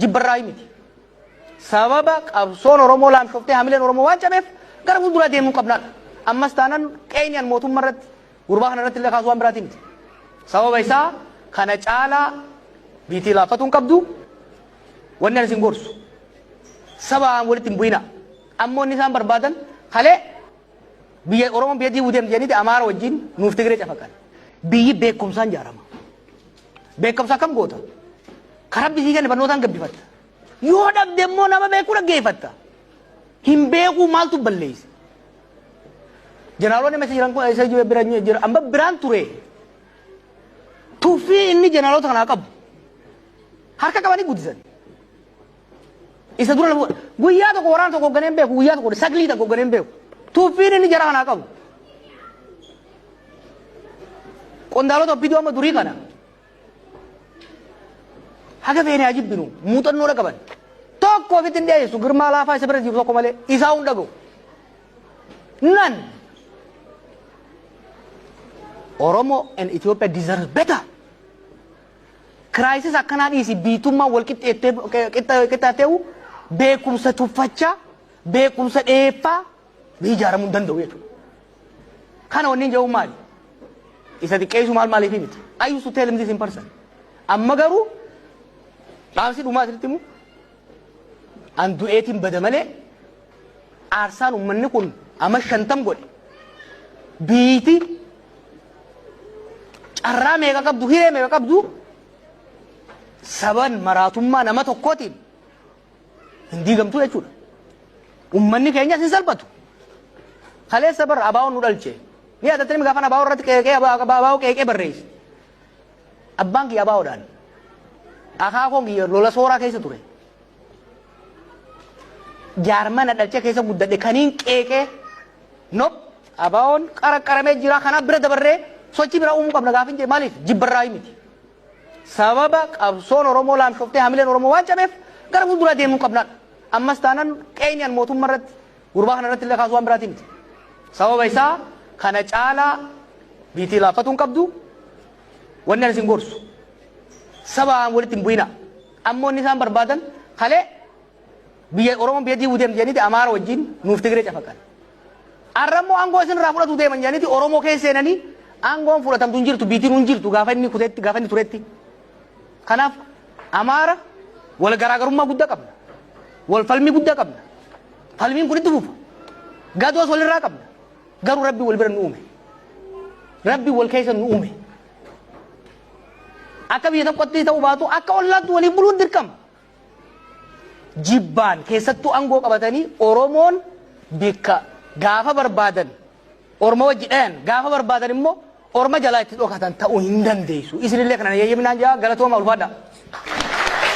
jibbarraa miti. Sababa qabsoon Oromoo laamshoftee hamileen Oromoo waan cabeef gara fuuldura deemuu qabnaadha. Ammas taanaan qeenyaan mootummaa irratti gurbaa kana irratti illee kaasuu waan biraati miti. Sababa isaa kana caalaa biitii laaffatuun qabdu wanni ani isin gorsu. Sabaan walitti hin bu'ina. Ammoo inni isaan barbaadan kalee biyya Oromoon biyya diiguu deemte jedhanii Amaara wajjin nuuf Tigiree cafaqan. Biyyi beekumsaan ijaarama. Beekumsa akkam goota? Karaa bisii kenna barnootaan gabbifatta. Yoo dhabde immoo nama beekuu dhaggeeffatta. Hin beekuu maaltu balleessa? Jeneraaloonni meeshaa jiran kun isa jira amma biraan ture. Tuffii inni jeneraalota kanaa qabu. Harka qabanii guddisan. Isa dura guyyaa tokko waraana tokko ganeen beeku guyyaa tokko saglii tokko ganeen beeku. Tuffiin inni jara kanaa qabu. Qondaalota bidoo amma durii kana. Haga feene ajibbinu muuxannoo dha qaban. Tokko ofitti hin dhiyeessu girmaa laafaa isa bira jiru tokko malee isaa hunda dhaga'u. None. Oromo and Ethiopia deserve better. Crisis akkanaa dhiisi biitummaa wal qixxaateewu beekumsa tuffachaa beekumsa dheeffaa ijaaramuu danda'u jechuudha. Kana wanni jedhu maali? Isa xiqqeessu maaliif miti? I used to tell him this in person. Amma garuu dhaamsi dhumaa asirratti himu an du'eetiin bada malee aarsaan uummanni kun amma 50 godhe. Biiti carraa meeqa qabdu hiree meeqa qabdu saban maraatummaa nama tokkootiin hin diigamtu jechuudha. Uummanni keenyas hin salphatu. Kaleessa bar abaawoon nu dhalche. Ni adatanii gaafan abaawoo irratti abaawoo qeeqee barreesse. Abbaan kiyya abaawoodhaan. Akaakoon kiyya lola sooraa keessa ture. Jaarmana dhalchee keessa guddadhe kaniin qeeqee nop abaawoon qaramee jira kana bira dabarree sochii bira uumuu qabna gaafin jee maaliif jibbarraa miti. Sababa qabsoon Oromoo laamshoftee hamileen Oromoo waan cabeef gara fuuldura deemuu qabnaadha. Ammas taanaan qeenyaan mootummaa irratti gurbaa kana irratti illee kaasuu waan biraati miti. Sababa isaa kana caalaa biitii laaffatuun qabdu wanni ani isin gorsu. Sabaan walitti hin bu'ina. Ammoo inni isaan barbaadan kalee biyya Oromoon biyya diiguu deemte jedhanii Amaara wajjin nuuf Tigiree cafaqan. Arrammoo aangoo isin irraa fudhatu deeman jedhanii Oromoo keessa seenanii aangoon fudhatamtu hin jirtu biitiin hin jirtu gaafa inni kuteetti gaafa inni turetti. Kanaaf Amaara wal garaagarummaa guddaa qabna. Wal falmii guddaa qabna. Falmiin kun itti fufa. Gadoos walirraa qabna. Garuu Rabbi wal bira nu uume. Rabbi wal keessa nu uume. Akka biyya tokkotti ta'uu baatu akka ollaatti waliin buluun dirqama. Jibbaan keessattuu aangoo qabatanii Oromoon bikka gaafa barbaadan Oromoo wajji dhayan gaafa barbaadan immoo Orma jalaa itti dhokatan ta'uu hin dandeessu. Isinillee kana yayyaminaan jaa galatooma ulfaadha.